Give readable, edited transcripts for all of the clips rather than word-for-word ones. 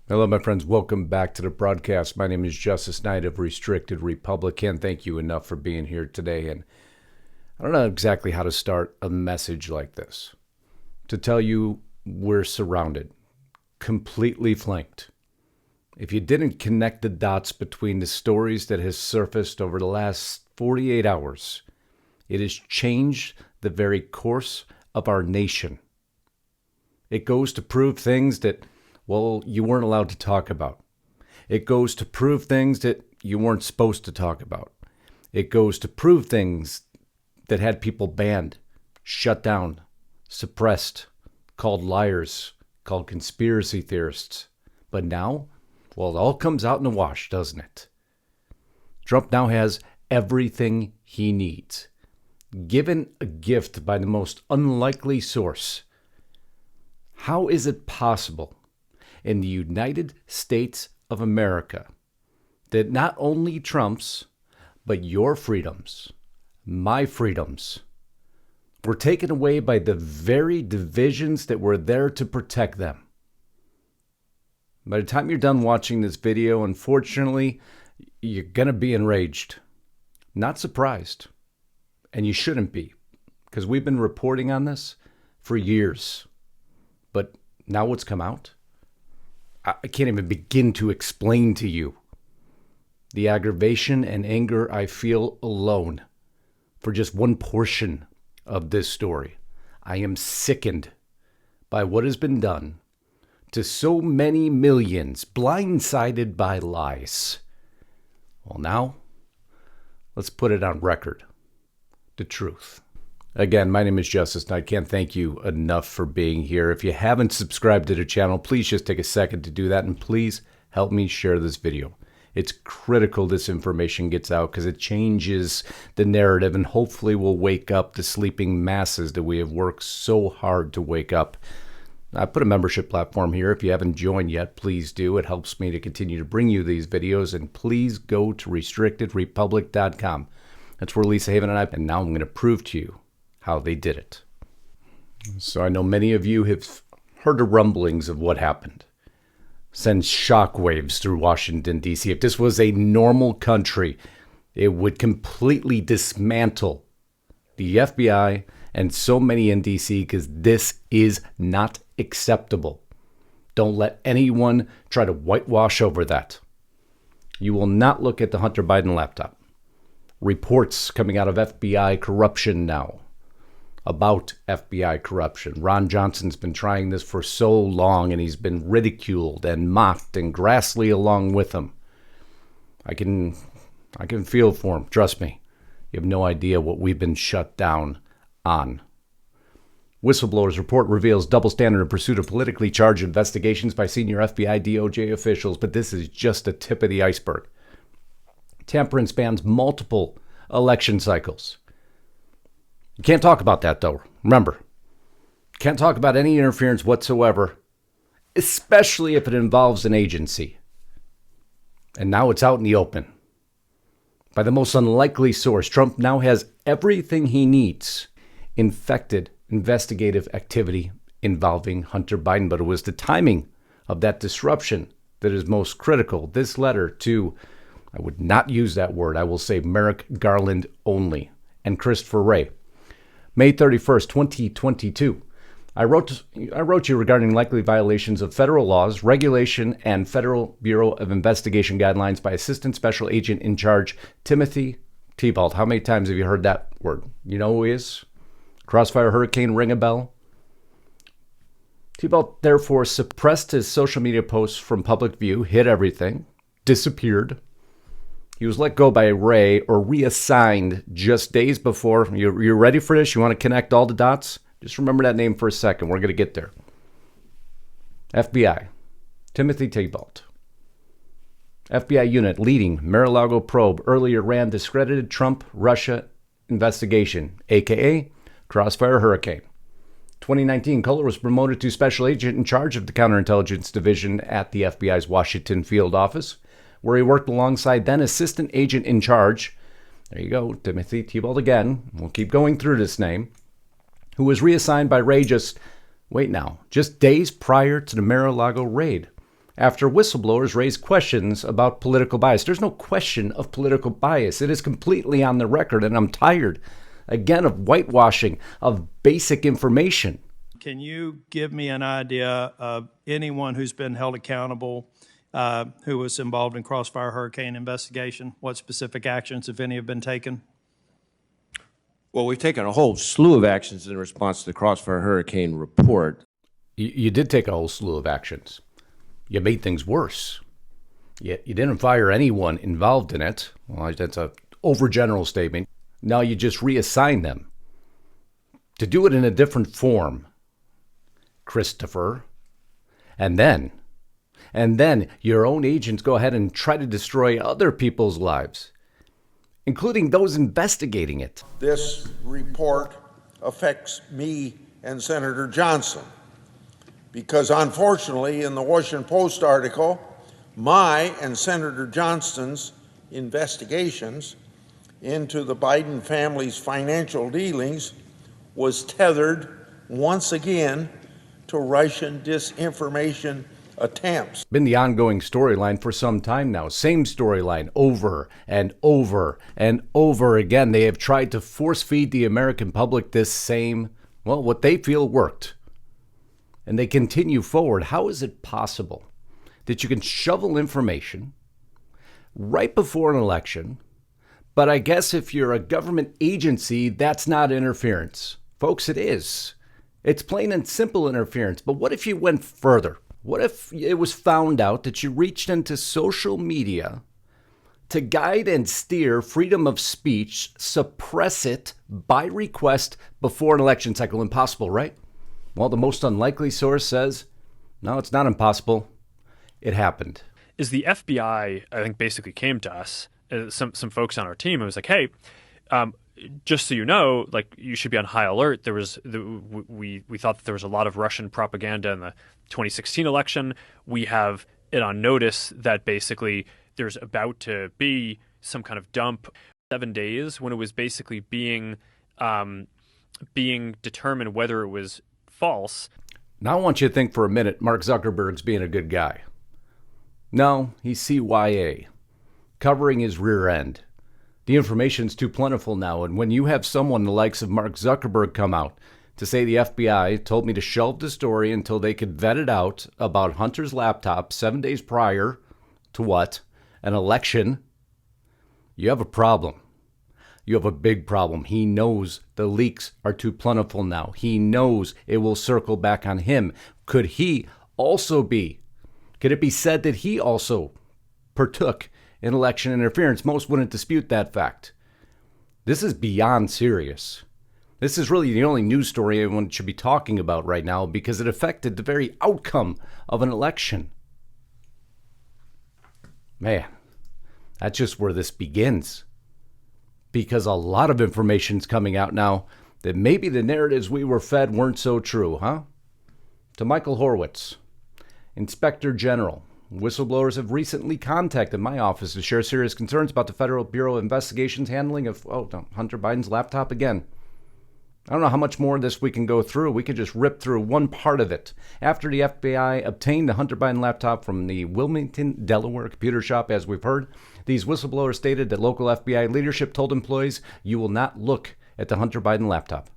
Hello, my friends. Welcome back to the broadcast. My name is Justus Knight of Restricted Republic. Can't thank you enough for being here today. And I don't know exactly how to start a message like this. To tell you we're surrounded, completely flanked. If you didn't connect the dots between the stories that has surfaced over the last 48 hours, it has changed the very course of our nation. It goes to prove things that you weren't allowed to talk about. It goes to prove things that you weren't supposed to talk about. It goes to prove things that had people banned, shut down, suppressed, called liars, called conspiracy theorists. But now, it all comes out in the wash, doesn't it? Trump now has everything he needs, given a gift by the most unlikely source. How is it possible in the United States of America that not only Trump's, but your freedoms, my freedoms, were taken away by the very divisions that were there to protect them? By the time you're done watching this video, unfortunately, you're going to be enraged. Not surprised. And you shouldn't be, because we've been reporting on this for years. But now what's come out? I can't even begin to explain to you the aggravation and anger I feel alone for just one portion of this story. I am sickened by what has been done to so many millions, blindsided by lies. Well, now, let's put it on record. The truth. Again, my name is Justus, and I can't thank you enough for being here. If you haven't subscribed to the channel, please just take a second to do that, and please help me share this video. It's critical this information gets out because it changes the narrative and hopefully will wake up the sleeping masses that we have worked so hard to wake up. I put a membership platform here. If you haven't joined yet, please do. It helps me to continue to bring you these videos, and please go to restrictedrepublic.com. That's where Lisa, Haven, and now I'm going to prove to you how they did it. So I know many of you have heard the rumblings of what happened. Sends shockwaves through Washington, D.C. If this was a normal country, it would completely dismantle the FBI and so many in D.C. because this is not acceptable. Don't let anyone try to whitewash over that. You will not look at the Hunter Biden laptop. Reports coming out of FBI corruption now. About FBI corruption. Ron Johnson's been trying this for so long, and he's been ridiculed and mocked, and Grassley along with him. I can feel for him. Trust me. You have no idea what we've been shut down on. Whistleblowers report reveals double standard in pursuit of politically charged investigations by senior FBI DOJ officials, but this is just the tip of the iceberg. Tampering spans multiple election cycles. You can't talk about that, though. Remember, can't talk about any interference whatsoever, especially if it involves an agency. And now it's out in the open. By the most unlikely source, Trump now has everything he needs. Infected investigative activity involving Hunter Biden. But it was the timing of that disruption that is most critical. This letter to, I would not use that word, I will say Merrick Garland only, and Christopher Wray. May 31st, 2022. I wrote you regarding likely violations of federal laws, regulation, and Federal Bureau of Investigation guidelines by Assistant Special Agent in Charge Timothy Thibault. How many times have you heard that word? You know who he is? Crossfire Hurricane, ring a bell? Thibault therefore suppressed his social media posts from public view, hid everything, disappeared. He was let go by Ray or reassigned just days before. You ready for this? You want to connect all the dots? Just remember that name for a second. We're going to get there. FBI, Timothy Thibault. FBI unit leading Mar-a-Lago probe earlier ran discredited Trump-Russia investigation, a.k.a. Crossfire Hurricane. 2019, Kohler was promoted to special agent in charge of the counterintelligence division at the FBI's Washington field office, where he worked alongside then assistant agent in charge, there you go, Timothy Thibault again, we'll keep going through this name, who was reassigned by Ray just days prior to the Mar-a-Lago raid. after whistleblowers raised questions about political bias. There's no question of political bias. It is completely on the record, and I'm tired, again, of whitewashing of basic information. Can you give me an idea of anyone who's been held accountable who was involved in Crossfire Hurricane investigation? What specific actions, if any, have been taken? Well, we've taken a whole slew of actions in response to the Crossfire Hurricane report. You did take a whole slew of actions. You made things worse. You didn't fire anyone involved in it. Well, that's a overgeneral statement. Now you just reassign them to do it in a different form, Christopher. And then your own agents go ahead and try to destroy other people's lives, including those investigating it. This report affects me and Senator Johnson because, unfortunately, in the Washington Post article, my and Senator Johnson's investigations into the Biden family's financial dealings was tethered once again to Russian disinformation attempts. Been the ongoing storyline for some time now. Same storyline over and over and over again. They have tried to force feed the American public this same, well, what they feel worked. And they continue forward. How is it possible that you can shovel information right before an election, but I guess if you're a government agency, that's not interference? Folks, it is. It's plain and simple interference. But what if you went further? What if it was found out that you reached into social media to guide and steer freedom of speech, suppress it by request before an election cycle? Impossible, right? Well, the most unlikely source says, no, it's not impossible. It happened. Is the FBI, I think, basically came to us, some folks on our team, and was like, hey, just so you know, like, you should be on high alert. We thought that there was a lot of Russian propaganda in the 2016 election. We have it on notice that basically there's about to be some kind of dump 7 days when it was basically being determined whether it was false. Now I want you to think for a minute Mark Zuckerberg's being a good guy. No, he's CYA, covering his rear end. The information's too plentiful now, and when you have someone the likes of Mark Zuckerberg come out to say the FBI told me to shelve the story until they could vet it out about Hunter's laptop 7 days prior to what? An election, you have a problem. You have a big problem. He knows the leaks are too plentiful now. He knows it will circle back on him. Could it be said that he also partook in election interference? Most wouldn't dispute that fact. This is beyond serious. This is really the only news story anyone should be talking about right now because it affected the very outcome of an election. Man, that's just where this begins. Because a lot of information's coming out now that maybe the narratives we were fed weren't so true, huh? To Michael Horowitz, Inspector General, whistleblowers have recently contacted my office to share serious concerns about the Federal Bureau of Investigation's handling of Hunter Biden's laptop again. I don't know how much more of this we can go through. We could just rip through one part of it. After the FBI obtained the Hunter Biden laptop from the Wilmington, Delaware computer shop, as we've heard, these whistleblowers stated that local FBI leadership told employees, you will not look at the Hunter Biden laptop.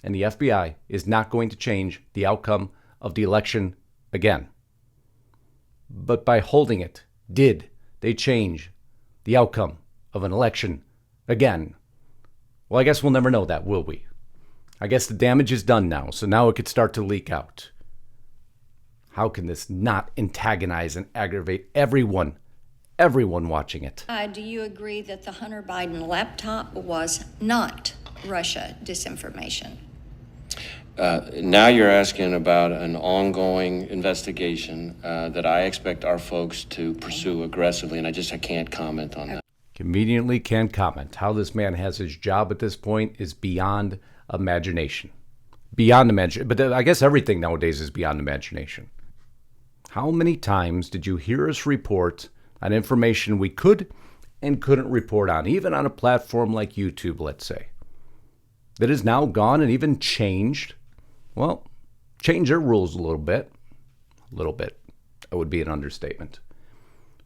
And the FBI is not going to change the outcome of the election again. But by holding it, did they change the outcome of an election again? Well, I guess we'll never know that, will we? I guess the damage is done now, so now it could start to leak out. How can this not antagonize and aggravate everyone watching it? Do you agree that the Hunter Biden laptop was not Russia disinformation? Now you're asking about an ongoing investigation that I expect our folks to pursue aggressively, and I can't comment on that. Conveniently can't comment. How this man has his job at this point is beyond imagination. Beyond imagination. But I guess everything nowadays is beyond imagination. How many times did you hear us report on information we could and couldn't report on, even on a platform like YouTube, let's say, that is now gone and even changed? Well, change their rules a little bit. would be an understatement.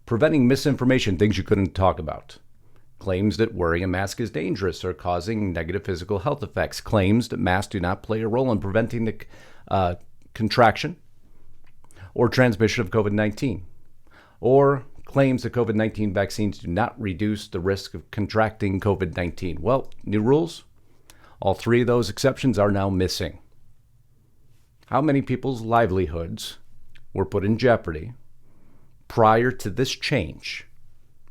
Preventing misinformation, things you couldn't talk about. Claims that wearing a mask is dangerous or causing negative physical health effects. Claims that masks do not play a role in preventing the contraction or transmission of COVID-19. Or claims that COVID-19 vaccines do not reduce the risk of contracting COVID-19. Well, new rules. All three of those exceptions are now missing. How many people's livelihoods were put in jeopardy prior to this change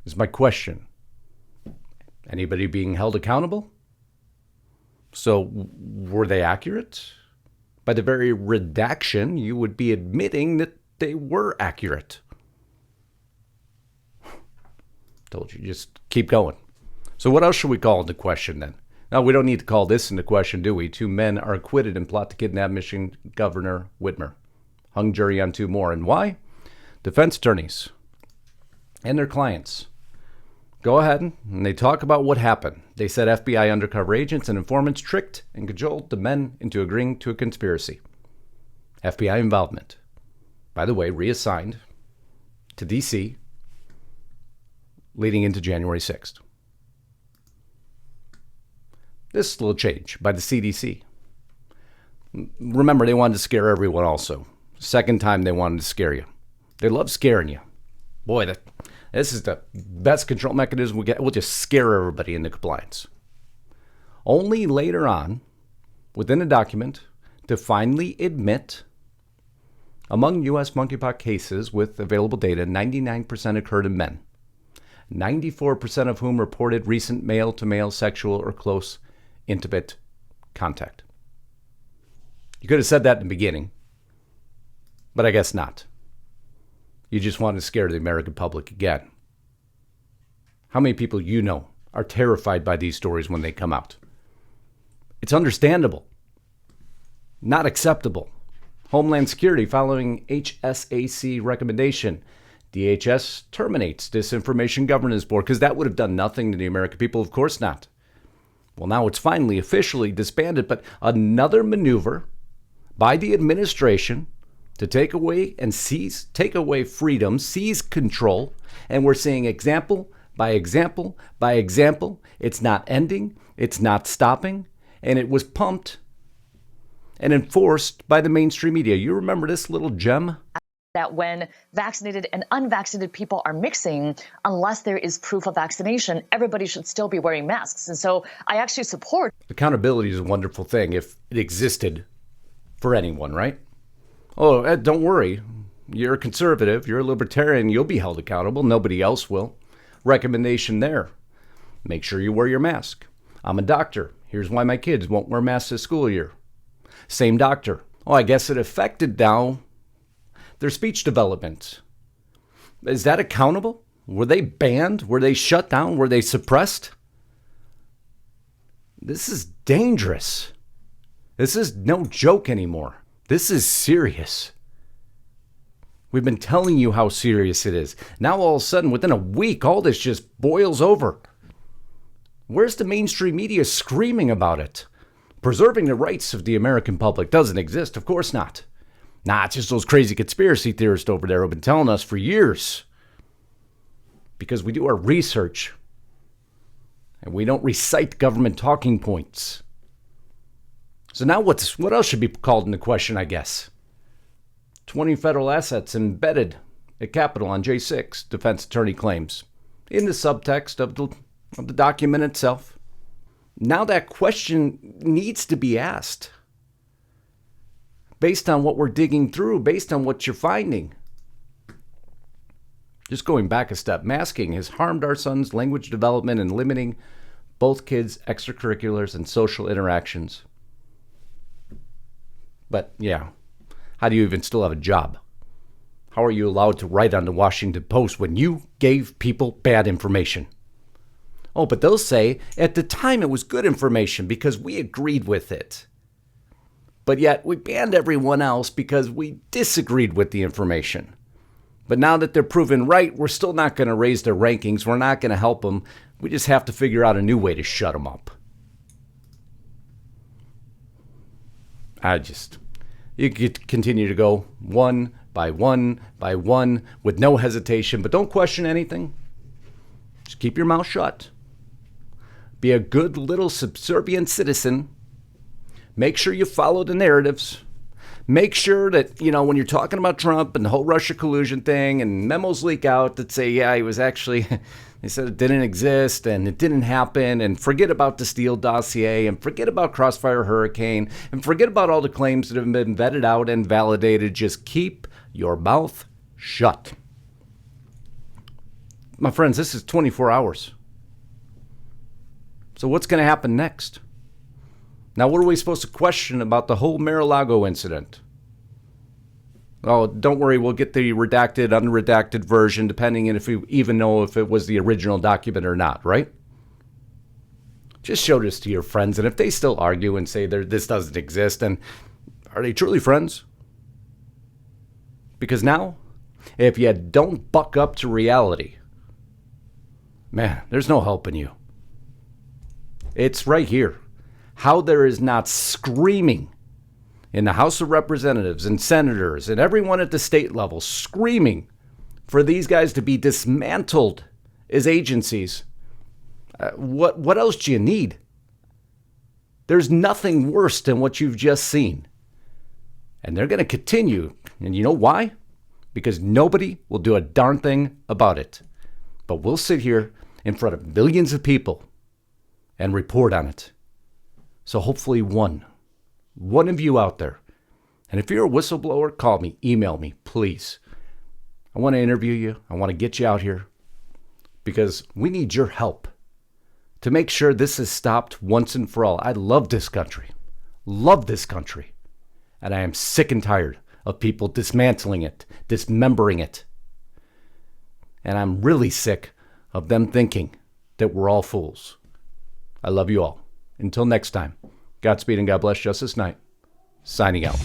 is my question. Anybody being held accountable? So were they accurate? By the very redaction, you would be admitting that they were accurate. Told you, just keep going. So what else should we call into question then? Now, we don't need to call this into question, do we? 2 men are acquitted in plot to kidnap Michigan Governor Whitmer. Hung jury on 2 more. And why? Defense attorneys and their clients go ahead and they talk about what happened. They said FBI undercover agents and informants tricked and cajoled the men into agreeing to a conspiracy. FBI involvement, by the way, reassigned to D.C. leading into January 6th. This little change by the CDC. Remember, they wanted to scare everyone also. Second time they wanted to scare you. They love scaring you. Boy, this is the best control mechanism we get. We'll just scare everybody into compliance. Only later on, within a document, to finally admit among U.S. monkeypox cases with available data, 99% occurred in men. 94% of whom reported recent male-to-male sexual or close intimate contact. You could have said that in the beginning, but I guess not. You just wanted to scare the American public again. How many people you know are terrified by these stories when they come out? It's understandable. Not acceptable. Homeland Security following HSAC recommendation. DHS terminates Disinformation Governance Board because that would have done nothing to the American people. Of course not. Well, now it's finally officially disbanded, but another maneuver by the administration to take away freedom, seize control, and we're seeing example by example by example. It's not ending, it's not stopping, and it was pumped and enforced by the mainstream media. You remember this little gem? That when vaccinated and unvaccinated people are mixing, unless there is proof of vaccination, everybody should still be wearing masks. And so I actually support. Accountability is a wonderful thing if it existed for anyone, right? Oh, don't worry. You're a conservative, you're a libertarian, you'll be held accountable. Nobody else will. Recommendation there. Make sure you wear your mask. I'm a doctor. Here's why my kids won't wear masks this school year. Same doctor. Oh, I guess it affected now their speech development. Is that accountable? Were they banned? Were they shut down? Were they suppressed? This is dangerous. This is no joke anymore. This is serious. We've been telling you how serious it is. Now all of a sudden, within a week, all this just boils over. Where's the mainstream media screaming about it? Preserving the rights of the American public doesn't exist. Of course not. Nah, it's just those crazy conspiracy theorists over there who've been telling us for years. Because we do our research. And we don't recite government talking points. So now what else should be called into question, I guess? 20 federal assets embedded at Capitol on J6, defense attorney claims. In the subtext of the document itself. Now that question needs to be asked. Based on what we're digging through, based on what you're finding. Just going back a step, masking has harmed our son's language development and limiting both kids' extracurriculars and social interactions. But yeah, how do you even still have a job? How are you allowed to write on the Washington Post when you gave people bad information? Oh, but they'll say, at the time it was good information because we agreed with it. But yet we banned everyone else because we disagreed with the information. But now that they're proven right, we're still not going to raise their rankings. We're not going to help them. We just have to figure out a new way to shut them up. You could continue to go 1, by one, with no hesitation. But don't question anything. Just keep your mouth shut. Be a good little subservient citizen. Make sure you follow the narratives. Make sure that, when you're talking about Trump and the whole Russia collusion thing and memos leak out that say, yeah, he was actually, they said it didn't exist and it didn't happen, and forget about the Steele dossier and forget about Crossfire Hurricane and forget about all the claims that have been vetted out and validated. Just keep your mouth shut. My friends, this is 24 hours. So what's going to happen next? Now, what are we supposed to question about the whole Mar-a-Lago incident? Oh, don't worry, we'll get the redacted, unredacted version, depending on if we even know if it was the original document or not, right? Just show this to your friends, and if they still argue and say this doesn't exist, then are they truly friends? Because now, if you don't buck up to reality, man, there's no helping you. It's right here. How there is not screaming in the House of Representatives and senators and everyone at the state level screaming for these guys to be dismantled as agencies. What else do you need? There's nothing worse than what you've just seen. And they're going to continue. And you know why? Because nobody will do a darn thing about it. But we'll sit here in front of millions of people and report on it. So hopefully one of you out there, and if you're a whistleblower, call me, email me, please. I want to interview you. I want to get you out here because we need your help to make sure this is stopped once and for all. I love this country, and I am sick and tired of people dismantling it, dismembering it. And I'm really sick of them thinking that we're all fools. I love you all. Until next time, Godspeed and God bless Justus Knight, signing out.